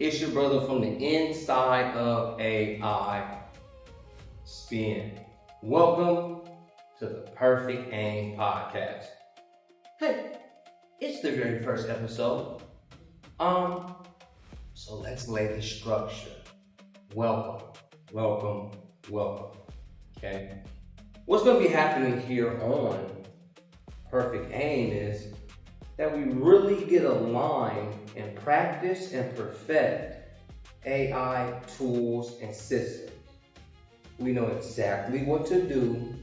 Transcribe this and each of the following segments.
It's your brother from the inside of AI Spin. Welcome to the Perfect Aim Podcast. Hey, it's the very first episode. So let's lay the structure. Welcome. Okay. What's going to be happening here on Perfect Aim is that we really get aligned and practice and perfect AI tools and systems. We know exactly what to do,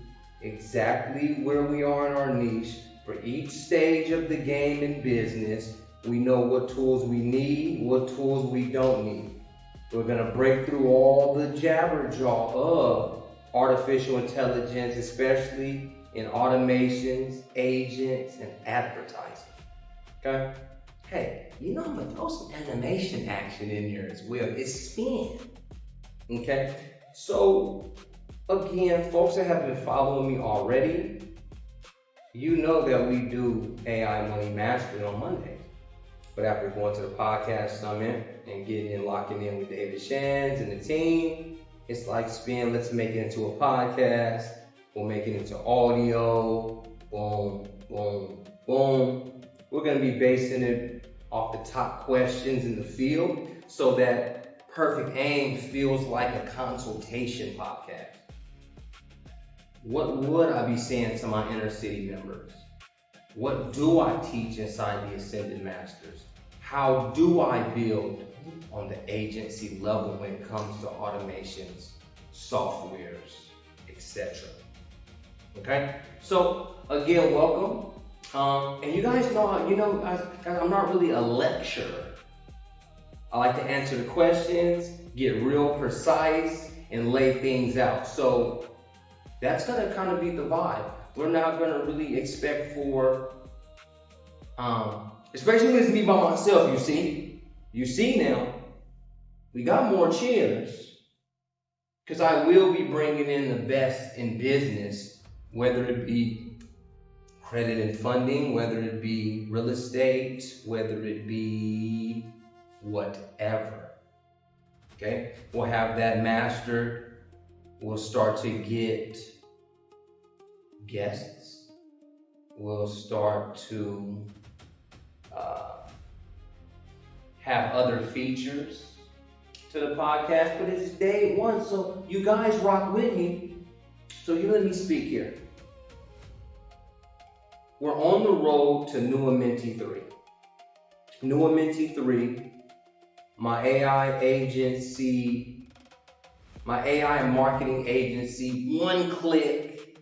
exactly where we are in our niche for each stage of the game in business. We know what tools we need, what tools we don't need. We're going to break through all the jabberjaw of artificial intelligence, especially in automations, agents, and advertising. Okay? Hey, I'm gonna throw some animation action in here as well. It's spin. Okay? So, again, folks that have been following me already, you know that we do AI Money Mastery on Mondays. But after going to the podcast summit and locking in with David Shands and the team, it's like spin, let's make it into a podcast. We'll make it into audio. Boom, boom, boom. We're going to be basing it off the top questions in the field so that Perfect Aim feels like a consultation podcast. What would I be saying to my inner city members? What do I teach inside the Ascended Masters? How do I build on the agency level when it comes to automations, softwares, etc.? Okay, so again, welcome. And you guys know, I'm not really a lecturer. I like to answer the questions, get real precise, and lay things out. So that's gonna kind of be the vibe. We're not gonna really expect for, especially when it's me by myself, You see now, we got more chairs, because I will be bringing in the best in business, whether it be credit and funding, whether it be real estate, whether it be whatever. Okay, we'll have that mastered. We'll start to get guests. We'll start to have other features to the podcast, but it's day one, so you guys rock with me. So you let me speak here. We're on the road to Nuamenti 3. Nuamenti 3, my AI agency, my AI marketing agency, one-click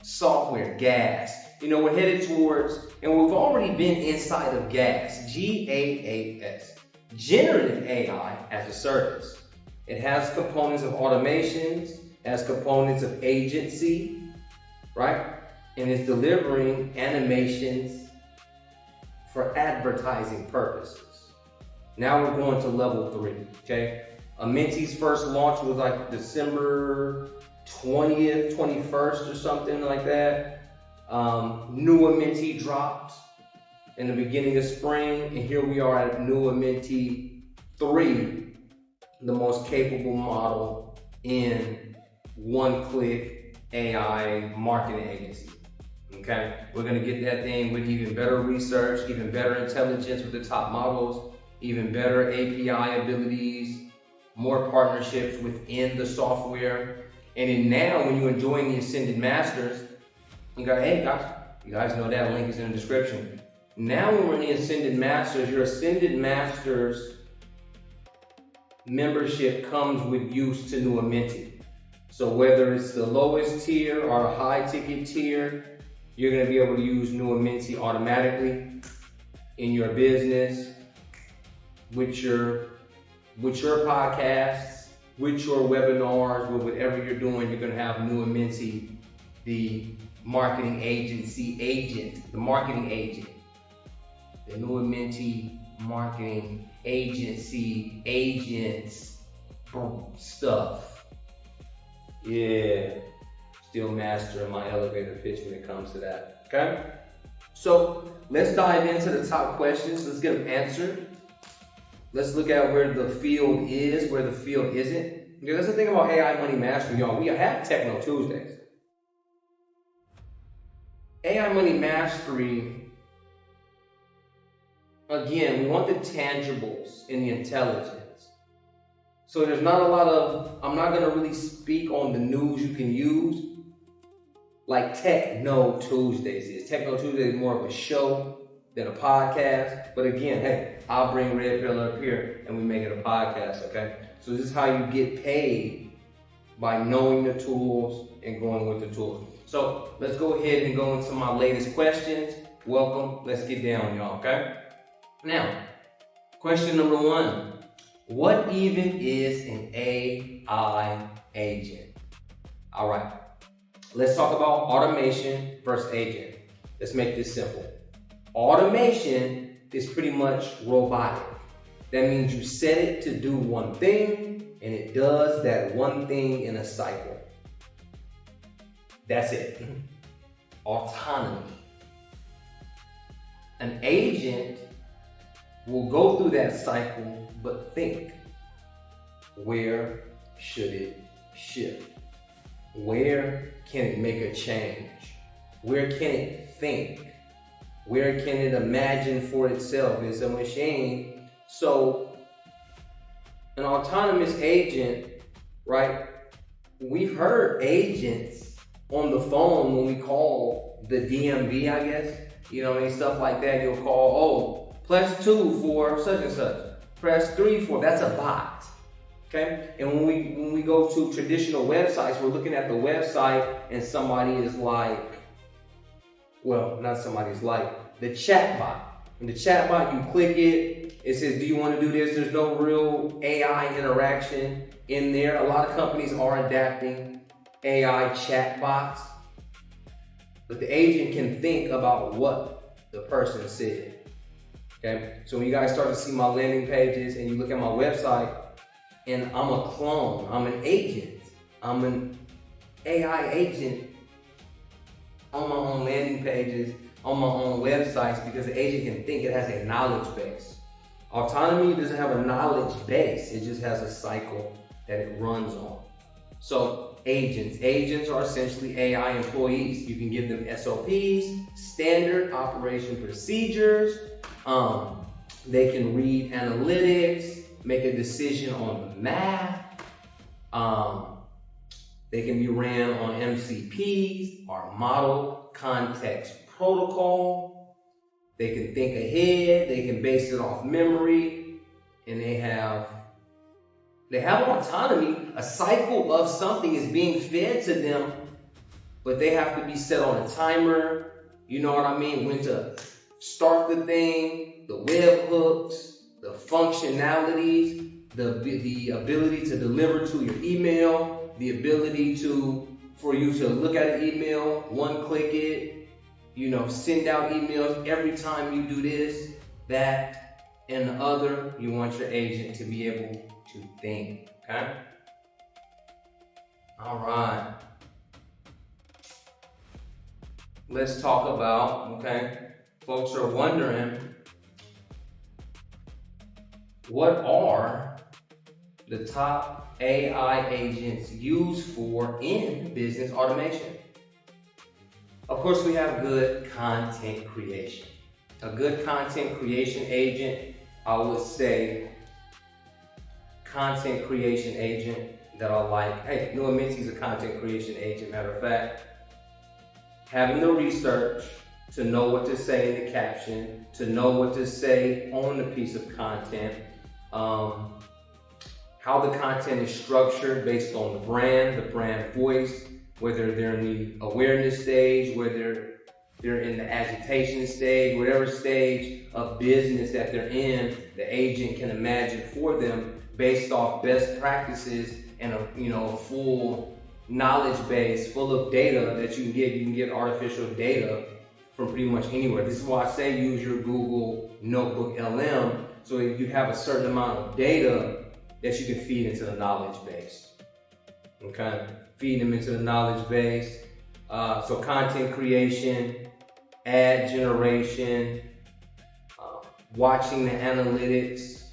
software, GAS. We're headed towards, and we've already been inside of GAS, GAAS, Generative AI as a Service. It has components of automations, has components of agency, right? And it's delivering animations for advertising purposes. Now we're going to level 3, okay? Menti's first launch was like December 20th, 21st or something like that. Nuamenti dropped in the beginning of spring, and here we are at Nuamenti 3, the most capable model in one-click AI marketing agency. Okay, we're gonna get that thing with even better research, even better intelligence with the top models, even better API abilities, more partnerships within the software. And then now, when you're enjoying the Ascended Masters, you go, hey guys, you guys know that link is in the description. Now, when we're in the Ascended Masters, your Ascended Masters membership comes with use to Nuamenti. So whether it's the lowest tier or a high ticket tier, you're going to be able to use Nuamenti automatically in your business, with your podcasts, with your webinars, with whatever you're doing. You're going to have Nuamenti, the marketing agency agent, the marketing agent, the Nuamenti marketing agency agents stuff. Yeah, still mastering my elevator pitch when it comes to that. Okay? So let's dive into the top questions. Let's get them answered. Let's look at where the field is, where the field isn't. Because that's the thing about AI Money Mastery, y'all. We have Techno Tuesdays. AI Money Mastery, again, we want the tangibles and the intelligence. So there's not a lot of, I'm not going to really speak on the news you can use like Techno Tuesdays is. Techno Tuesdays is more of a show than a podcast. But again, hey, I'll bring Red Pill up here and we make it a podcast, okay? So this is how you get paid, by knowing the tools and going with the tools. So let's go ahead and go into my latest questions. Welcome. Let's get down, y'all, okay? Now, question number 1. What even is an AI agent? All right. Let's talk about automation versus agent. Let's make this simple. Automation is pretty much robotic. That means you set it to do one thing and it does that one thing in a cycle. That's it. Autonomy. An agent will go through that cycle but think. Where should it shift? Where can it make a change? Where can it think? Where can it imagine for itself? It's a machine. So an autonomous agent, right? We've heard agents on the phone when we call the DMV, I guess. You know, and stuff like that. You'll call, press 2 for such and such. Press 3 for, that's a bot. Okay? And when we go to traditional websites, we're looking at the website and somebody is like, well, not somebody's like, the chatbot. And the chatbot, you click it, it says, do you want to do this? There's no real AI interaction in there. A lot of companies are adapting AI chatbots, but the agent can think about what the person said. Okay, so when you guys start to see my landing pages and you look at my website, and I'm a clone, I'm an agent, I'm an AI agent on my own landing pages, on my own websites, because the agent can think, it has a knowledge base. Autonomy doesn't have a knowledge base, it just has a cycle that it runs on. So agents are essentially AI employees. You can give them SOPs, standard operation procedures. They can read analytics, make a decision on the math. They can be ran on MCPs or model context protocol. They can think ahead, they can base it off memory, and they have autonomy. A cycle of something is being fed to them, but they have to be set on a timer. You know what I mean? When to start the thing, the webhooks, the functionalities, the ability to deliver to your email, the ability for you to look at an email, one click it, send out emails every time you do this, that, and the other. You want your agent to be able to think, okay? All right. Let's talk about, okay, folks are wondering, what are the top AI agents used for in business automation? Of course, we have good content creation. A good content creation agent, I would say, content creation agent that I like. Hey, Noah Minty's a content creation agent, matter of fact. Having the research to know what to say in the caption, to know what to say on the piece of content, how the content is structured based on the brand voice, whether they're in the awareness stage, whether they're in the agitation stage, whatever stage of business that they're in, the agent can imagine for them based off best practices and a full knowledge base full of data that you can get. You can get artificial data from pretty much anywhere. This is why I say use your Google Notebook LM, so that you have a certain amount of data that you can feed into the knowledge base. Okay, feed them into the knowledge base. So content creation, ad generation, watching the analytics,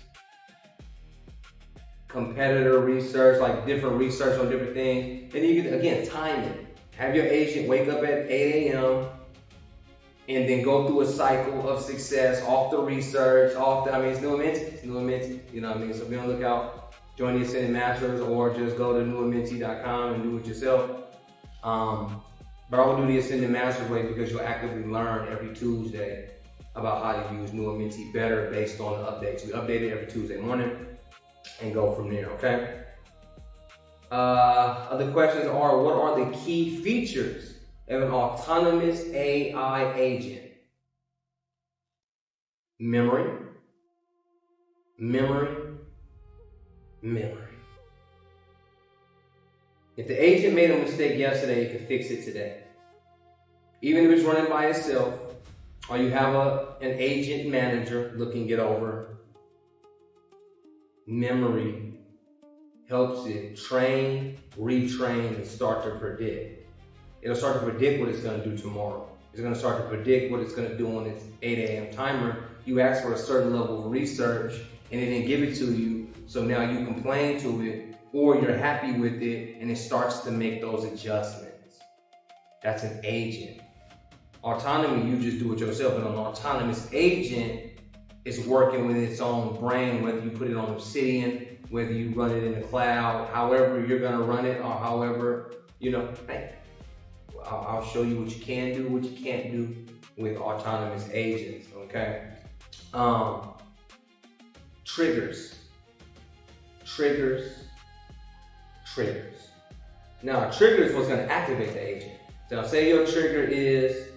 competitor research, like different research on different things. And you can, again, time it. Have your agent wake up at 8 a.m. and then go through a cycle of success off the research, it's new and minty, you know what I mean? So be on the lookout, join the Ascended Masters, or just go to newandminty.com and do it yourself. But I will do the Ascended Masters way because you'll actively learn every Tuesday about how to use New and Minty better based on the updates. We update it every Tuesday morning and go from there, okay? Other questions are, what are the key features of an autonomous AI agent? Memory, memory, memory. If the agent made a mistake yesterday, you can fix it today. Even if it's running by itself, or you have an agent manager looking it over, memory helps it train, retrain, and start to predict. It'll start to predict what it's going to do tomorrow. It's going to start to predict what it's going to do on its 8 a.m. timer. You ask for a certain level of research, and it didn't give it to you, so now you complain to it, or you're happy with it, and it starts to make those adjustments. That's an agent. Autonomy, you just do it yourself, but an autonomous agent is working with its own brain, whether you put it on Obsidian, whether you run it in the cloud, however you're gonna run it, or however, hey, I'll show you what you can do, what you can't do with autonomous agents, okay? Triggers. Now, trigger is what's gonna activate the agent. So say your trigger is,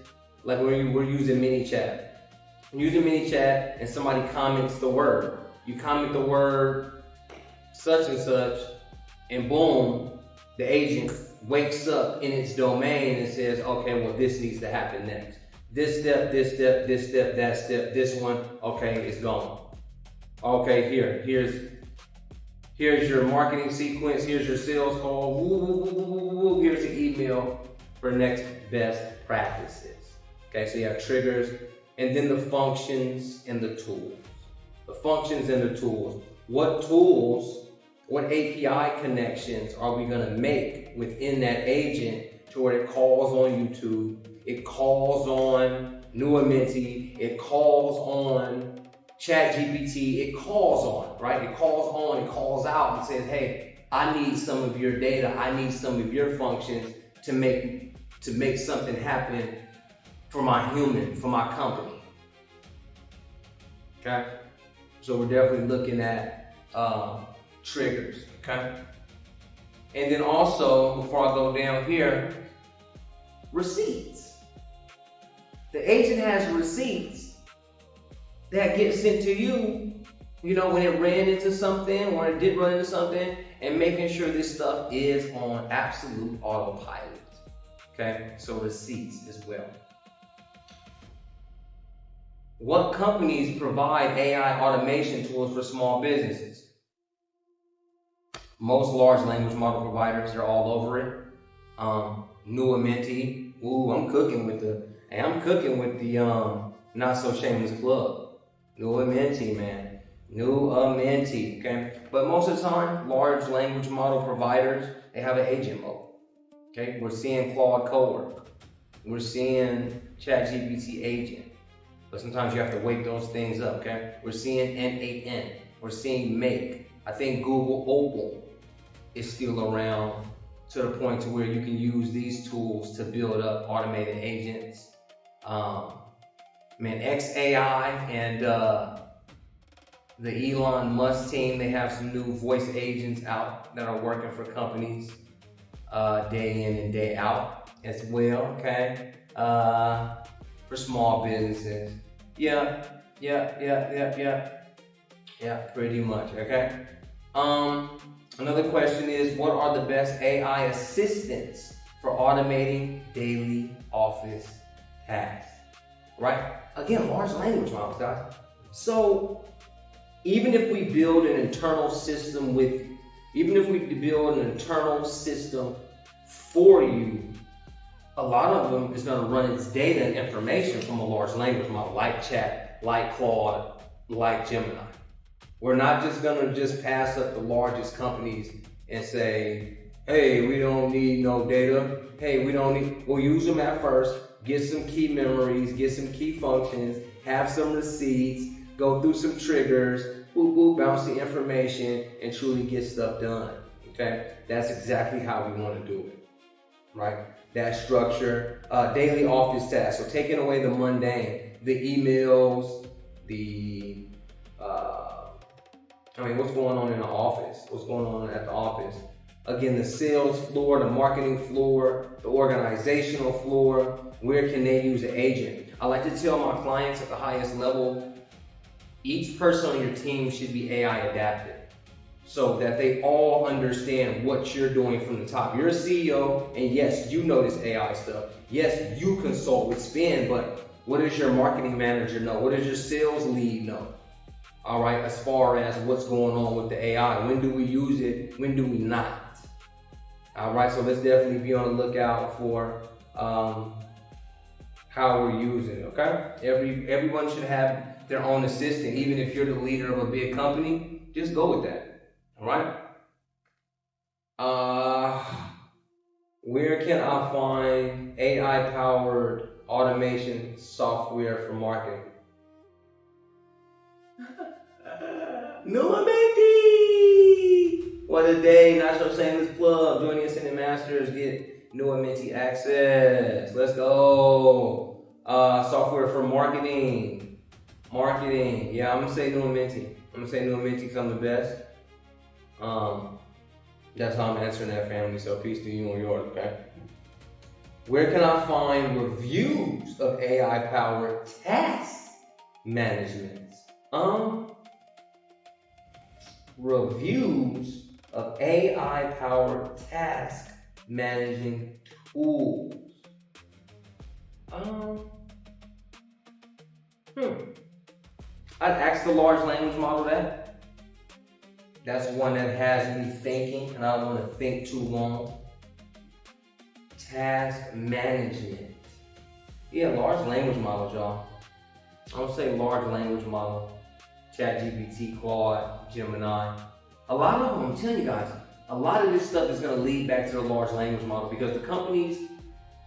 like when we're using ManyChat. Using ManyChat and somebody comments the word. You comment the word such and such, and boom, the agent wakes up in its domain and says, okay, well, this needs to happen next. This step, this step, this step, that step, this one, okay, it's gone. Okay, here's your marketing sequence, here's your sales call, here's the email for next best practices. Okay, so you have triggers, and then the functions and the tools. The functions and the tools. What tools, what API connections are we gonna make within that agent to where it calls on YouTube, it calls on New and Minty, it calls on ChatGPT, it calls on, right? It calls on, it calls out and says, hey, I need some of your data, I need some of your functions to make something happen for my human, for my company. Okay? So we're definitely looking at triggers, okay? And then also, before I go down here, receipts. The agent has receipts that get sent to you, when it ran into something or it did run into something, and making sure this stuff is on absolute autopilot. Okay, so receipts as well. What companies provide AI automation tools for small businesses? Most large language model providers, they're all over it. New and Minty. Ooh, I'm cooking with the not so shameless plug. New and Minty, man. New and Minty, okay? But most of the time, large language model providers, they have an agent mode. Okay, we're seeing Claude Cowork. We're seeing ChatGPT agent. But sometimes you have to wake those things up, okay? We're seeing N8N. We're seeing Make. I think Google Opal is still around to the point to where you can use these tools to build up automated agents. XAI and the Elon Musk team, they have some new voice agents out that are working for companies day in and day out as well, okay? For small businesses. Yeah, pretty much, okay? Another question is, what are the best AI assistants for automating daily office tasks? Right? Again, large language models, guys. So, even if we build an internal system with you, even if we build an internal system for you a lot of them is going to run its data and information from a large language model like Chat, like Claude, like Gemini. We're not just going to just pass up the largest companies and say, hey, we don't need no data. Hey, we'll use them at first, get some key memories, get some key functions, have some receipts, go through some triggers, boop, boop, bounce the information, and truly get stuff done. Okay? That's exactly how we want to do it. Right? That structure, daily office tasks. So taking away the mundane, the emails, what's going on in the office? What's going on at the office? Again, the sales floor, the marketing floor, the organizational floor. Where can they use an agent? I like to tell my clients at the highest level, each person on your team should be AI adapted, so that they all understand what you're doing from the top. You're a CEO, and yes, you know this AI stuff. Yes, you consult with Spin, but what does your marketing manager know? What does your sales lead know? All right, as far as what's going on with the AI. When do we use it? When do we not? All right, so let's definitely be on the lookout for how we're using it, okay? Everyone should have their own assistant. Even if you're the leader of a big company, just go with that, all right? Where can I find AI-powered automation software for marketing? Nuamenti! What a day, not so shameless plug. Join the Ascended Masters, get Nuamenti access. Let's go. Software for marketing. Marketing. Yeah, I'm gonna say Nuamenti. I'm gonna say Nuamenti because I'm the best. That's how I'm answering that, family. So peace to you and yours, okay? Where can I find reviews of AI-powered task management? Reviews of AI-powered task managing tools. I'd ask the large language model that. That's one that has me thinking, and I don't want to think too long. Task management. Yeah, large language models, y'all. I would say large language model. ChatGPT, Claude, Gemini. A lot of them, I'm telling you guys, a lot of this stuff is going to lead back to the large language model because the companies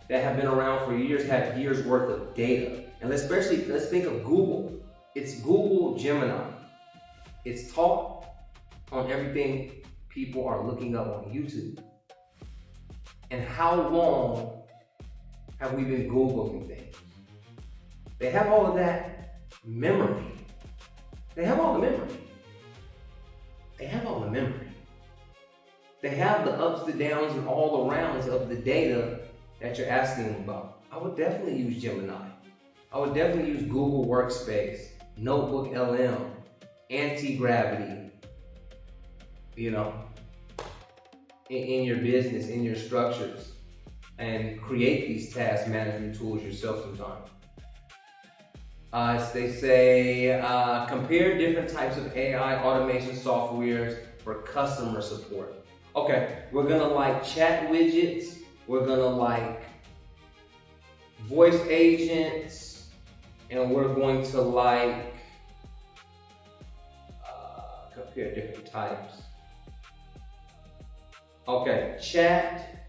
that have been around for years have years worth of data. And let's think of Google. It's Google Gemini. It's taught on everything people are looking up on YouTube. And how long have we been Googling things? They have all of that memory. They have all the memory. They have all the memory. They have the ups, the downs, and all the rounds of the data that you're asking them about. I would definitely use Gemini. I would definitely use Google Workspace, Notebook LM, Anti-Gravity, in your business, in your structures, and create these task management tools yourself sometimes. They say, compare different types of AI automation softwares for customer support. Okay, we're gonna like chat widgets, we're gonna like voice agents, and we're going to like, compare different types. Okay, chat,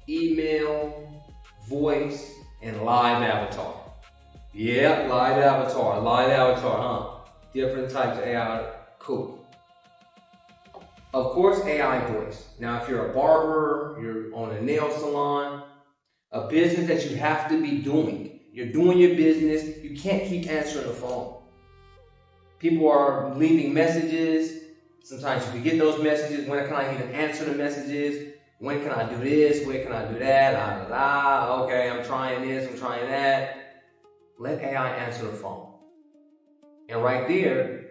email, voice, and live avatar. Yeah, live avatar, huh? Different types of AI, cool. Of course, AI voice. Now, if you're a barber, you're on a nail salon, a business that you have to be doing. You're doing your business, you can't keep answering the phone. People are leaving messages. Sometimes you forget those messages. When can I even answer the messages? When can I do this? When can I do that? Okay, I'm trying this, I'm trying that. Let AI answer the phone. And right there,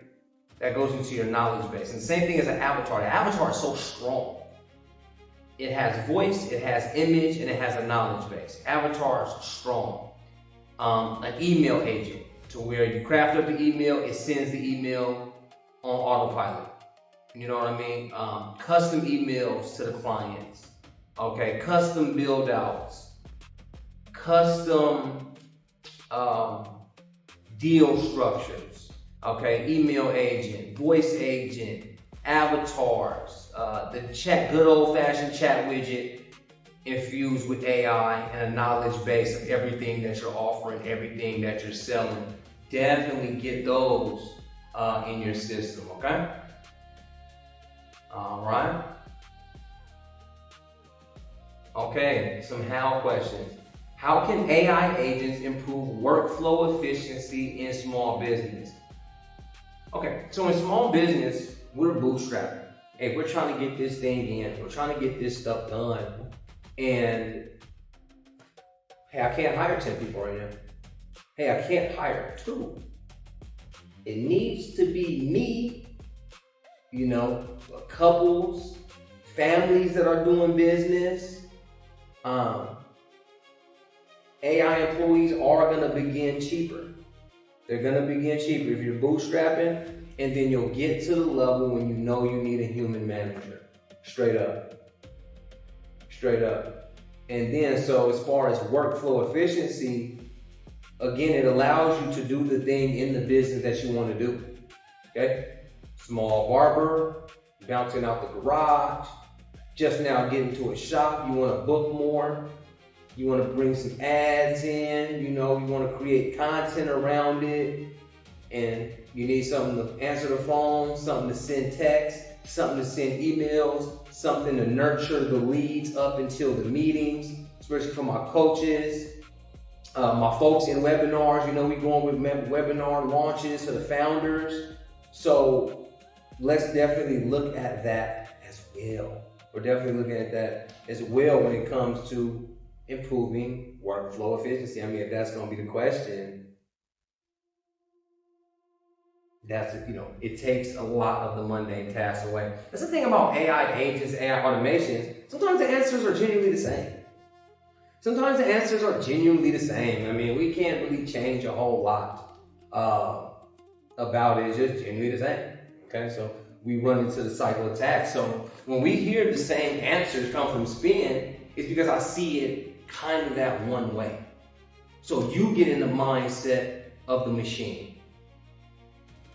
that goes into your knowledge base. And the same thing as an avatar. The avatar is so strong. It has voice, it has image, and it has a knowledge base. Avatar is strong. An email agent, to where you craft up the email, it sends the email on autopilot. You know what I mean? Custom emails to the clients. Okay, custom build outs. custom um, deal structures, okay, email agent, voice agent, avatars, the chat, good old-fashioned chat widget infused with AI and a knowledge base of everything that you're offering, everything that you're selling. Definitely get those in your system, okay? All right. Okay, some how questions. How can AI agents improve workflow efficiency in small business? Okay, so in small business, we're bootstrapping. Hey, we're trying to get this thing in. We're trying to get this stuff done. And hey, I can't hire 10 people right now. Hey, I can't hire 2. It needs to be me, couples, families that are doing business. AI employees are going to begin cheaper. They're going to begin cheaper if you're bootstrapping, and then you'll get to the level when you know you need a human manager. Straight up. Straight up. And then, so as far as workflow efficiency, again, it allows you to do the thing in the business that you want to do. Okay? Small barber, bouncing out the garage, just now getting to a shop, you want to book more. You want to bring some ads in, you want to create content around it, and you need something to answer the phone, something to send text, something to send emails, something to nurture the leads up until the meetings, especially for my coaches, my folks in webinars. We going with webinar launches for the founders. So let's definitely look at that as well. We're definitely looking at that as well when it comes to improving workflow efficiency. I mean, if that's going to be the question, it takes a lot of the mundane tasks away. That's the thing about AI agents, AI automations. Sometimes the answers are genuinely the same. I mean, we can't really change a whole lot about it. It's just genuinely the same. Okay, so we run into the cycle of attack. So when we hear the same answers come from spin, it's because I see it kind of that one way. So you get in the mindset of the machine.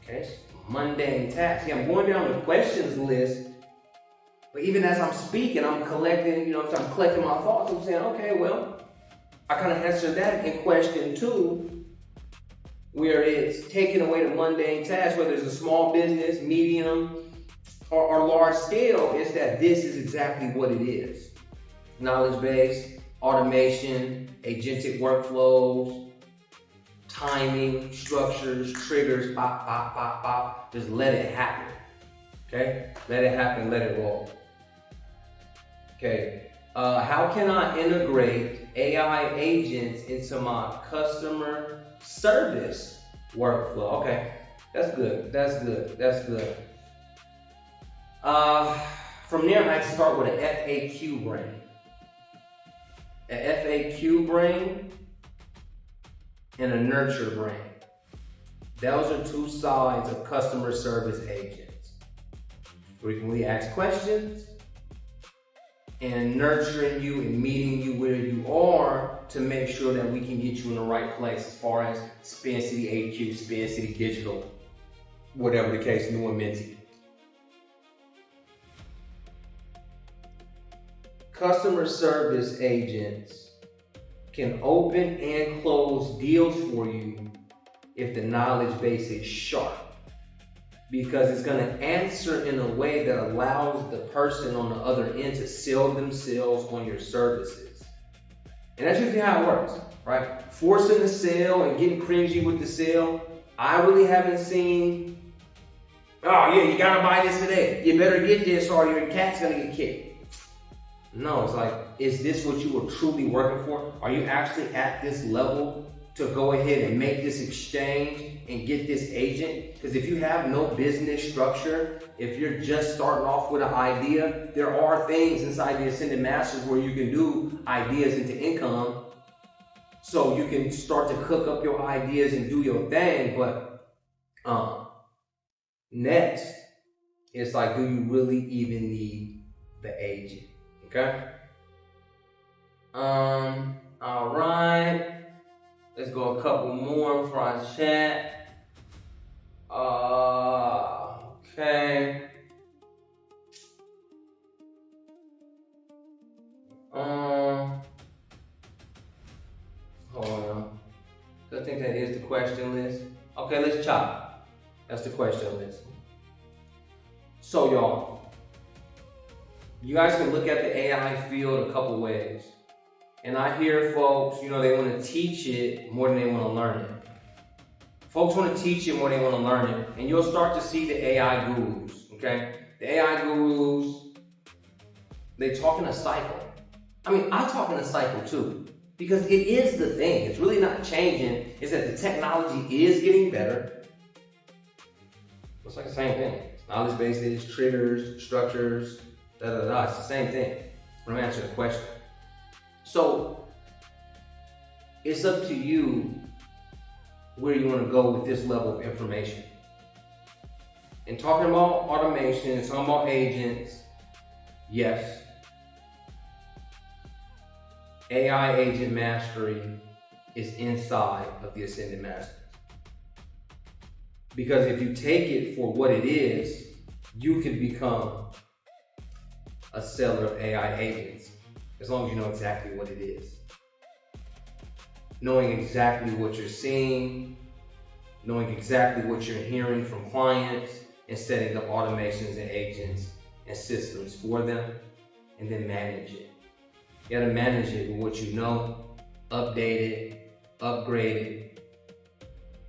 Okay, mundane tasks. I'm going down the questions list, but even as I'm speaking, I'm collecting, I'm collecting my thoughts. I'm saying, okay, well, I kind of answered that in question 2, where it's taking away the mundane tasks, whether it's a small business, medium, or large scale. It's that this is exactly what it is. Knowledge base, automation, agentic workflows, timing, structures, triggers, pop, pop, pop, pop. Just let it happen. Okay? Let it happen, let it roll. Okay. How can I integrate AI agents into my customer service workflow? Okay. That's good. From there, I start with an FAQ brain. An FAQ brain and a nurture brain. Those are 2 sides of customer service agents. Frequently asked questions and nurturing you and meeting you where you are to make sure that we can get you in the right place as far as Spin City AQ, Spin City Digital, whatever the case, new and minty. Customer service agents can open and close deals for you if the knowledge base is sharp, because it's going to answer in a way that allows the person on the other end to sell themselves on your services. And that's usually how it works, right? Forcing the sale and getting cringy with the sale. I really haven't seen, oh yeah, you gotta buy this today. You better get this or your cat's gonna get kicked. No, it's like, is this what you were truly working for? Are you actually at this level to go ahead and make this exchange and get this agent? Because if you have no business structure, if you're just starting off with an idea, there are things inside the Ascended Masters where you can do ideas into income. So you can start to cook up your ideas and do your thing. But next, it's like, do you really even need the agent? Okay. All right. Let's go a couple more before I chat. Okay. Hold on. I think that is the question list. Okay, let's chop. That's the question list. So y'all, you guys can look at the AI field a couple ways. And I hear folks, they want to teach it more than they want to learn it. Folks want to teach it more than they want to learn it. And you'll start to see the AI gurus, okay? The AI gurus, they talk in a cycle. I mean, I talk in a cycle too. Because it is the thing. It's really not changing. It's that the technology is getting better. It's like the same thing. It's knowledge bases, triggers, structures, da-da-da. It's the same thing. I'm going to answer the question. So, it's up to you where you want to go with this level of information. And talking about automation and talking about agents, yes. AI agent mastery is inside of the Ascended Masters. Because if you take it for what it is, you could become a seller of AI agents, as long as you know exactly what it is. Knowing exactly what you're seeing, knowing exactly what you're hearing from clients, and setting up automations and agents and systems for them, and then manage it. You gotta manage it with what you know, update it, upgrade it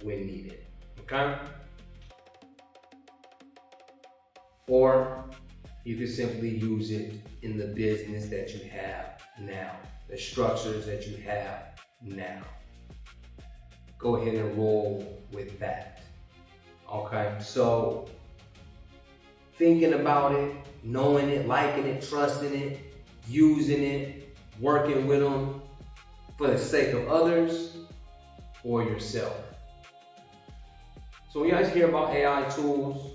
when needed, okay? Or you can simply use it in the business that you have now, the structures that you have now. Go ahead and roll with that, okay? So, thinking about it, knowing it, liking it, trusting it, using it, working with them for the sake of others or yourself. So when you guys hear about AI tools,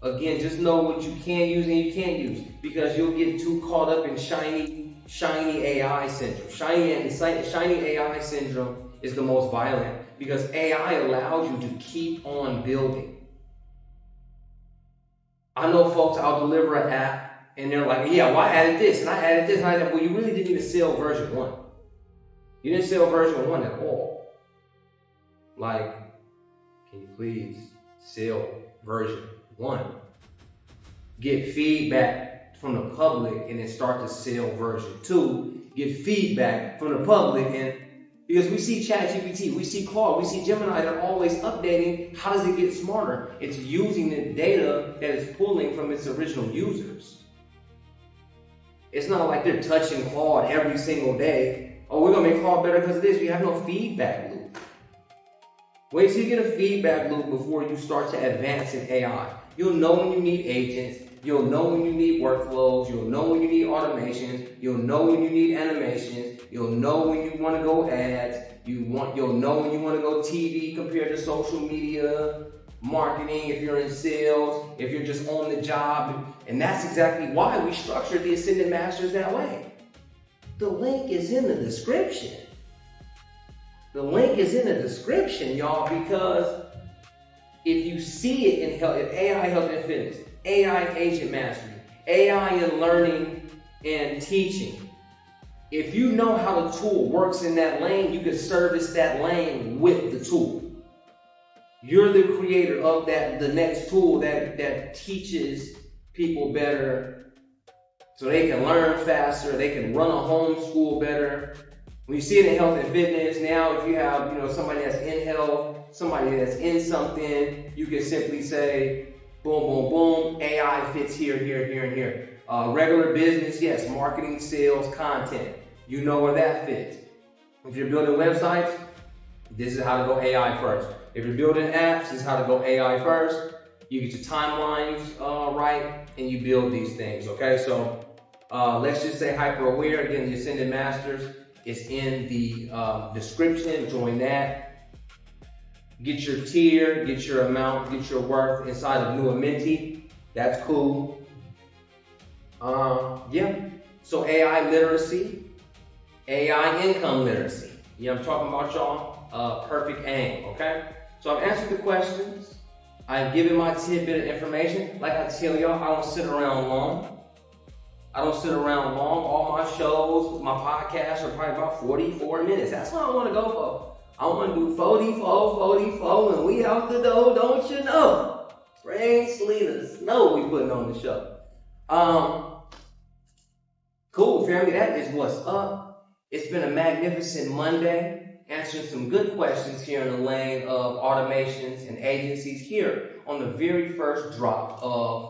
again, just know what you can use and you can't use, because you'll get too caught up in shiny AI syndrome. Shiny AI syndrome is the most violent, because AI allows you to keep on building. I know folks, I'll deliver an app and they're like, yeah, well, I added this and I added this and I added that. Well, you really didn't even sell version 1. You didn't sell version 1 at all. Like, can you please sell version 1? Get feedback from the public and then start to sell version 2. Get feedback from the public, and because we see ChatGPT, we see Claude, we see Gemini, they're always updating. How does it get smarter? It's using the data that it's pulling from its original users. It's not like they're touching Claude every single day. Oh, we're gonna make Claude better because of this. You have no feedback loop. Wait till you get a feedback loop before you start to advance in AI. You'll know when you need agents. You'll know when you need workflows. You'll know when you need automations. You'll know when you need animations. You'll know when you want to go ads. You'll know when you want to go TV compared to social media, marketing, if you're in sales, if you're just on the job. And that's exactly why we structured the Ascended Masters that way. The link is in the description. The link is in the description, y'all, because if you see it in health, in AI health and fitness, AI agent mastery, AI in learning and teaching, if you know how the tool works in that lane, you can service that lane with the tool. You're the creator of the next tool that teaches people better so they can learn faster, they can run a homeschool better. When you see it in health and fitness, now if you have somebody that's in health, somebody that's in something, you can simply say, boom, boom, boom, AI fits here, here, here, and here. Regular business, yes, marketing, sales, content. You know where that fits. If you're building websites, this is how to go AI first. If you're building apps, this is how to go AI first. You get your timelines right, and you build these things, okay? So let's just say hyper aware. Again, the Ascended Masters is in the description. Join that. Get your tier, get your amount, get your worth inside of New Amenti. That's cool. Yeah. So AI literacy. AI income literacy. You know, I'm talking about y'all. Perfect aim, okay? So I've answered the questions. I've given my tidbit of information. Like I tell y'all, I don't sit around long. I don't sit around long. All my shows, my podcasts are probably about 44 minutes. That's what I want to go for. I want to do 44, and we out the door, don't you know? Rain, sleet, or snow we putting on the show. Um, Cool, family. That is what's up. It's been a magnificent Monday, answering some good questions here in the lane of automations and agencies here on the very first drop of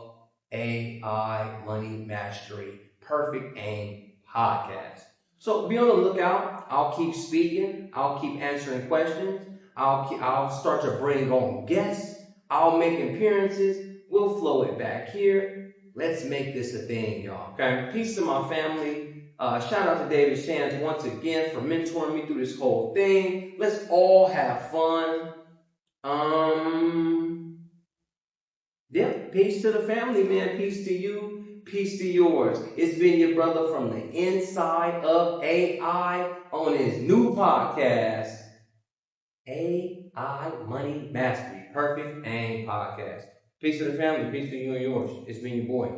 AI Money Mastery Perfect Aim podcast. So be on the lookout. I'll keep speaking. I'll keep answering questions. I'll start to bring on guests. I'll make appearances. We'll flow it back here. Let's make this a thing, y'all. Okay. Peace to my family. Shout out to David Shands once again for mentoring me through this whole thing. Let's all have fun. Yeah, peace to the family, man. Peace to you. Peace to yours. It's been your brother from the inside of AI on his new podcast, AI Money Mastery, Perfect Aim Podcast. Peace to the family. Peace to you and yours. It's been your boy.